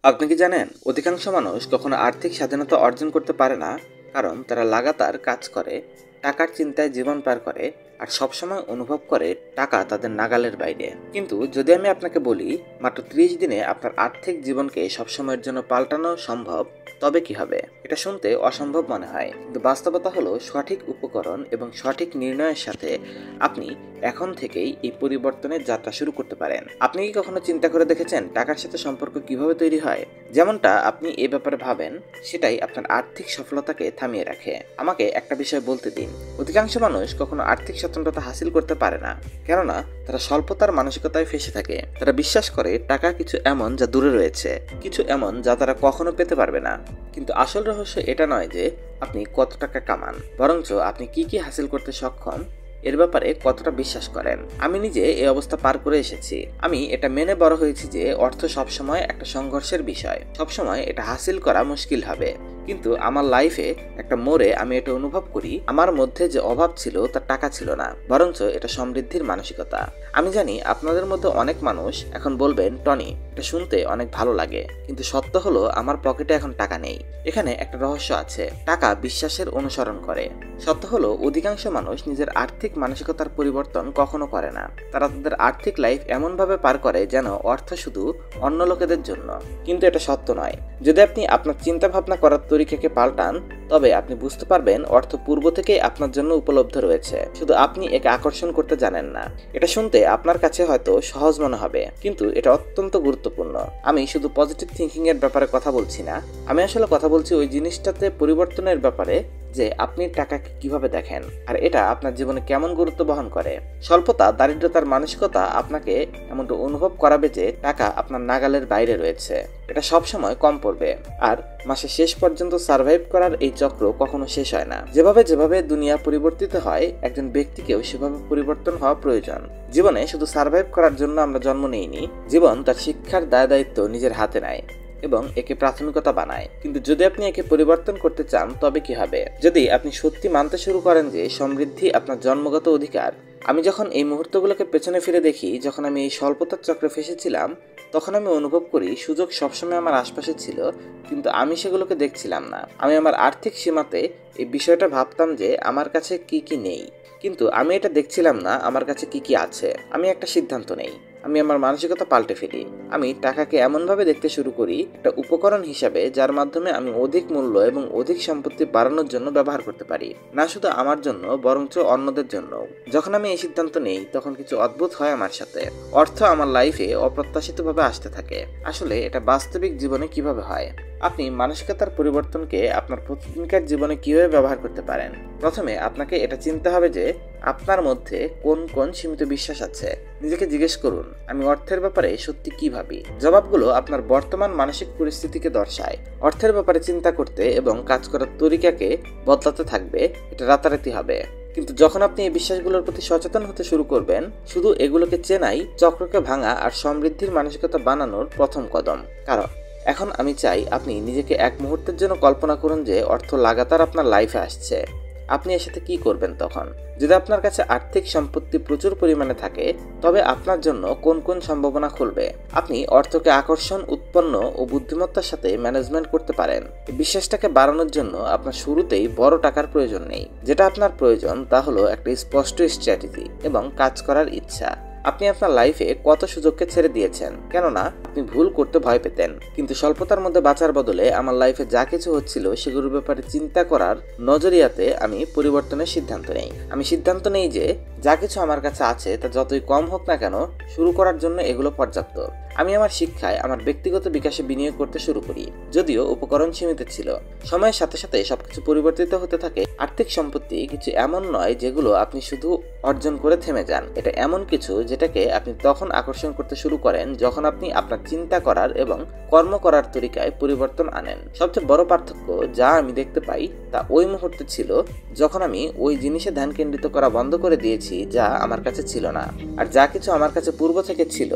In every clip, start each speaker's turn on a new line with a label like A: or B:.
A: আপনি কি জানেন, অধিকাংশ মানুষ কখনো আর্থিক স্বাধীনতা অর্জন করতে পারে না, কারণ তারা লাগাতার কাজ করে, টাকার চিন্তায় জীবন পার করে, আর সবসময় অনুভব করে টাকা তাদের নাগালের বাইরে। কিন্তু যদি আমি আপনাকে বলি, মাত্র 30 দিনে আপনার আর্থিক জীবনকে সবসময়ের জন্য পাল্টানো সম্ভব, তবে কি হবে? এটা শুনতে অসম্ভব মনে হয়, কিন্তু বাস্তবতা হলো সঠিক উপকরণ এবং সঠিক নির্ণয়ের সাথে আপনি এখন থেকেই এই পরিবর্তনের যাত্রা শুরু করতে পারেন। আপনি কি কখনো চিন্তা করে দেখেছেন টাকার সাথে সম্পর্ক কিভাবে তৈরি হয়? যেমনটা আপনি এ ব্যাপারে ভাবেন, সেটাই আপনার আর্থিক সফলতাকে থামিয়ে রাখে। আমাকে একটা বিষয় বলতে দিন, অধিকাংশ মানুষ কখনো আর্থিক স্বতন্ত্রতা হাসিল করতে পারে না, কেননা তারা স্বল্পতার মানসিকতায় ফেসে থাকে। তারা বিশ্বাস করে টাকা কিছু এমন যা দূরে রয়েছে, কিছু এমন যা তারা কখনো পেতে পারবে না। কিন্তু আসল রহস্য এটা নয় যে আপনি কত টাকা কামান, বরঞ্চ আপনি কি কি হাসিল করতে সক্ষম এর ব্যাপারে কতটা বিশ্বাস করেন। আমি নিজে এই অবস্থা পার করে এসেছি। আমি এটা মেনে বড় হয়েছি যে অর্থ সবসময় একটা সংঘর্ষের বিষয়, সবসময় এটা হাসিল করা মুশকিল হবে। কিন্তু আমার লাইফে একটা মোড়ে আমি এটা অনুভব করি, আমার মধ্যে যে অভাব ছিল তা টাকা ছিল না, বরঞ্চ এটা সমৃদ্ধির মানসিকতা। আমি জানি আপনাদের মধ্যে অনেক মানুষ এখন বলবেন, টনি, এটা শুনতে অনেক ভালো লাগে, কিন্তু সত্য হলো আমার পকেটে এখন টাকা নেই। এখানে একটা রহস্য আছে, টাকা বিশ্বাসের অনুসরণ করে। সত্য হলো অধিকাংশ মানুষ নিজের আর্থিক মানসিকতার পরিবর্তন কখনো করে না। তারা তাদের আর্থিক লাইফ এমনভাবে পার করে যেন অর্থ শুধু অন্য লোকেদের জন্য। কিন্তু এটা সত্য নয়। যদি আপনি আপনার চিন্তা ভাবনা করার তরিকাকে পাল্টান, তবে আপনি বুঝতে পারবেন অর্থ পূর্ব থেকেই আপনার জন্য উপলব্ধ রয়েছে, শুধু আপনি একে আকর্ষণ করতে জানেন না। এটা শুনতে আপনার কাছে হয়তো সহজ মনে হবে, কিন্তু এটা অত্যন্ত গুরুত্বপূর্ণ। আমি শুধু পজিটিভ থিঙ্কিং এর ব্যাপারে কথা বলছি না, আমি আসলে কথা বলছি ওই জিনিসটাতে পরিবর্তনের ব্যাপারে, যে আপনি টাকাকে কিভাবে দেখেন আর এটা আপনার জীবনে কেমন গুরুত্ব বহন করে। স্বল্পতা, দারিদ্রতার মানসিকতা আপনাকে এমনটা অনুভব করাবে যে টাকা আপনার নাগালের বাইরে রয়েছে, এটা সবসময় কম পড়বে, আর মাসের শেষ পর্যন্ত সার্ভাইভ করার এই চক্র কখনো শেষ হয় না। যেভাবে যেভাবে দুনিয়া পরিবর্তিত হয়, একজন ব্যক্তিকেও সেভাবে পরিবর্তন হওয়া প্রয়োজন। জীবনে শুধু সার্ভাইভ করার জন্য আমরা জন্ম নেইনি, জীবন তার শিক্ষার দায় দায়িত্ব নিজের হাতে নেয় এবং একে প্রাথমিকতা বানায়। কিন্তু যদি আপনি একে পরিবর্তন করতে চান, তবে কি হবে? যদি আপনি সত্যি মানতে শুরু করেন যে সমৃদ্ধি আপনার জন্মগত অধিকার। আমি যখন এই মুহূর্তগুলোকে পেছনে ফিরে দেখি, যখন আমি এই স্বল্পতার চক্রে ফেসেছিলাম, তখন আমি অনুভব করি সুযোগ সবসময় আমার আশপাশে ছিল, কিন্তু আমি সেগুলোকে দেখছিলাম না। আমি আমার আর্থিক সীমাতে এই বিষয়টা ভাবতাম যে আমার কাছে কি কি নেই, কিন্তু আমি এটা দেখছিলাম না আমার কাছে কি কি আছে। আমি একটা সিদ্ধান্ত নেই, আমি আমার মানসিকতা পাল্টে ফেলি। আমি টাকাকে এমনভাবে দেখতে শুরু করি একটা উপকরণ হিসাবে, যার মাধ্যমে আমি অধিক মূল্য এবং অধিক সম্পত্তি বাড়ানোর জন্য ব্যবহার করতে পারি, না শুধু আমার জন্য বরঞ্চ অন্যদের জন্য। যখন আমি এই সিদ্ধান্ত নেই, তখন কিছু অদ্ভুত হয় আমার সাথে। অর্থ আমার লাইফে অপ্রত্যাশিতভাবে আসতে থাকে। আসলে এটা বাস্তবিক জীবনে কিভাবে হয়? আপনি মানসিকতার পরিবর্তনকে আপনার প্রতিদিনকার জীবনে কিভাবে ব্যবহার করতে পারেন? প্রথমে আপনাকে এটা চিনতে হবে যে আপনার মধ্যে কোন কোন সীমিত বিশ্বাস আছে। নিজেকে জিজ্ঞেস করুন, আমি অর্থের ব্যাপারে সত্যি কি ভাবি? জবাবগুলো আপনার বর্তমান মানসিক পরিস্থিতিকে দর্শায়। অর্থের ব্যাপারে চিন্তা করতে এবং কাজ করার তরিকাকে বদলাতে থাকবে, এটা রাতারাতি হবে। কিন্তু যখন আপনি এই বিশ্বাসগুলোর প্রতি সচেতন হতে শুরু করবেন, শুধু এগুলোকে চেনাই চক্রকে ভাঙা আর সমৃদ্ধির মানসিকতা বানানোর প্রথম কদম। কারণ এখন আমি চাই আপনি নিজেকে এক মুহূর্তের জন্য কল্পনা করুন যে অর্থ লাগাতার আপনার লাইফে আসছে। আপনি এর সাথে কি করবেন তখন? যদি আপনার কাছে আর্থিক সম্পত্তি প্রচুর পরিমাণে থাকে, তবে আপনার জন্য কোন কোন সম্ভাবনা খুলবে? আপনি অর্থকে আকর্ষণ, উৎপন্ন ও বুদ্ধিমত্তার সাথে ম্যানেজমেন্ট করতে পারেন। বিশ্বাসটাকে বাড়ানোর জন্য আপনার শুরুতেই বড় টাকার প্রয়োজন নেই। যেটা আপনার প্রয়োজন তা হলো একটা স্পষ্ট স্ট্র্যাটেজি এবং কাজ করার ইচ্ছা। আপনি আপনার লাইফে কত সুযোগকে ছেড়ে দিয়েছেন, কেননা আপনি ভুল করতে ভয় পেতেন। কিন্তু স্বল্পতার মধ্যে বাঁচার বদলে আমার লাইফে যা কিছু হচ্ছিল সেগুলোর ব্যাপারে চিন্তা করার নজরিয়াতে আমি পরিবর্তনের সিদ্ধান্ত নেই। আমি সিদ্ধান্ত নেই যে যা কিছু আমার কাছে আছে তা যতই কম হোক না কেন, শুরু করার জন্য এগুলো পর্যাপ্ত। আমি আমার শিক্ষায়, আমার ব্যক্তিগত বিকাশে বিনিয়োগ করতে শুরু করি, যদিও উপকরণ সীমিত ছিল। সময়ের সাথে সাথে সবকিছু পরিবর্তিত হতে থাকে। আর্থিক সম্পত্তি কিছু এমন নয় যেগুলো আপনি শুধু অর্জন করে থেমে যান। এটা এমন কিছু যেটাকে আপনি তখন আকর্ষণ করতে শুরু করেন যখন আপনি আপনার চিন্তা করার এবং কর্ম করার তরিকায় পরিবর্তন আনেন। সবচেয়ে বড় পার্থক্য যা আমি দেখতে পাই তা ওই মুহূর্তে ছিল যখন আমি ওই জিনিসে ধ্যান কেন্দ্রিত করা বন্ধ করে দিয়েছি যা আমার কাছে ছিল না, আর যা কিছু আমার কাছে পূর্ব থেকে ছিল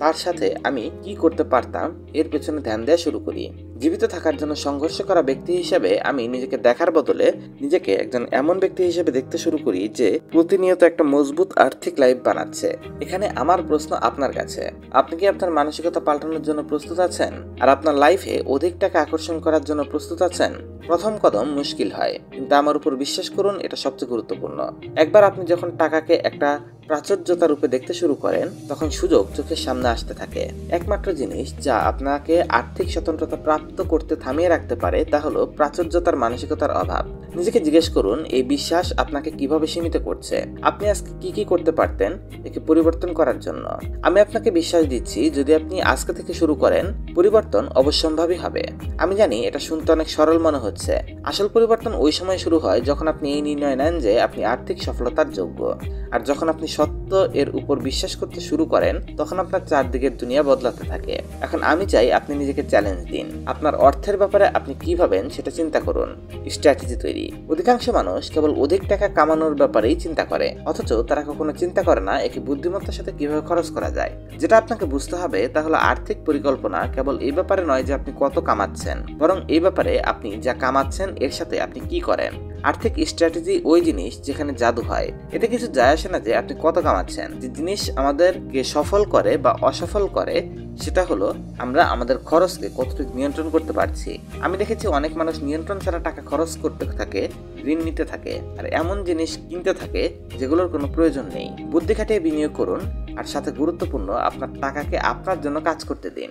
A: তার সাথে আমি কি করতে পারতাম এর পেছনে ধ্যান দেওয়া শুরু করি। জীবিত থাকার জন্য সংঘর্ষ করা ব্যক্তি হিসেবে আমি নিজেকে দেখার বদলে নিজেকে একজন এমন ব্যক্তি হিসেবে দেখতে শুরু করি যে প্রতিনিয়ত একটা মজবুত আর্থিক লাইফ বানাচ্ছে। এখানে আমার প্রশ্ন আপনার কাছে, আপনি কি আপনার মানসিকতা পাল্টানোর জন্য প্রস্তুত আছেন? আর আপনার লাইফে অধিক টাকা আকর্ষণ করার জন্য প্রস্তুত আছেন? প্রথম কদম মুশকিল হয়, কিন্তু আমার উপর বিশ্বাস করুন, এটা সবচেয়ে গুরুত্বপূর্ণ। একবার আপনি যখন টাকাকে একটা প্রাচুর্যতা রূপে দেখতে শুরু করেন, তখন সুযোগ চোখের সামনে আসতে থাকে। একমাত্র জিনিস যা আপনাকে আর্থিক স্বতন্ত্রতা প্রাপ্ত করতে থামিয়ে রাখতে পারে তা হলো প্রাচুর্যতার মানসিকতার অভাব। নিজেকে জিজ্ঞেস করুন, এই বিশ্বাস আপনাকে কিভাবে সীমিত করছে? আপনি আজকে কি করতে পারতেন একে পরিবর্তন করার জন্য? আমি আপনাকে বিশ্বাস দিচ্ছি, যদি আপনি আজকে থেকে শুরু করেন, পরিবর্তন অবশ্যম্ভাবী হবে। আমি জানি এটা শুনতে অনেক সরল মনে হচ্ছে। আসল পরিবর্তন ওই সময় শুরু হয় যখন আপনি এই নির্ণয় নেন যে আপনি আর্থিক সফলতার যোগ্য। আর যখন আপনি সত্য এর উপর বিশ্বাস করতে শুরু করেন, তখন আপনার চারদিকের দুনিয়া বদলাতে থাকে। এখন আমি চাই আপনি নিজেকে চ্যালেঞ্জ দিন। আপনার অর্থের ব্যাপারে আপনি কি ভাবেন সেটা চিন্তা করুন। স্ট্র্যাটেজি তৈরি। অধিকাংশ মানুষ কেবল অধিক টাকা কামানোর ব্যাপারেই চিন্তা করে, অথচ তারা কখনো চিন্তা করে না একে বুদ্ধিমত্তার সাথে কিভাবে খরচ করা যায়। যেটা আপনাকে বুঝতে হবে তা হলো আর্থিক পরিকল্পনা কেবল এই ব্যাপারে নয় যে আপনি কত কামাচ্ছেন, বরং এই ব্যাপারে আপনি যা কামাচ্ছেন এর সাথে আপনি কি করেন। আর্থিক স্ট্র্যাটেজি ওই জিনিস যেখানে জাদু হয়। এতে কিছু যায় আসে না যে আপনি কত কামাচ্ছেন। যে জিনিস আমাদেরকে সফল করে বা অসফল করে সেটা হলো আমরা আমাদের খরচকে কতটুকু নিয়ন্ত্রণ করতে পারছি। আমি দেখেছি অনেক মানুষ নিয়ন্ত্রণ ছাড়া টাকা খরচ করতে থাকে, ঋণ নিতে থাকে, আর এমন জিনিস কিনতে থাকে যেগুলোর কোনো প্রয়োজন নেই। বুদ্ধি খাটিয়ে বিনিয়োগ করুন, আর সাথে গুরুত্বপূর্ণ, আপনার টাকাকে আপনার জন্য কাজ করতে দিন।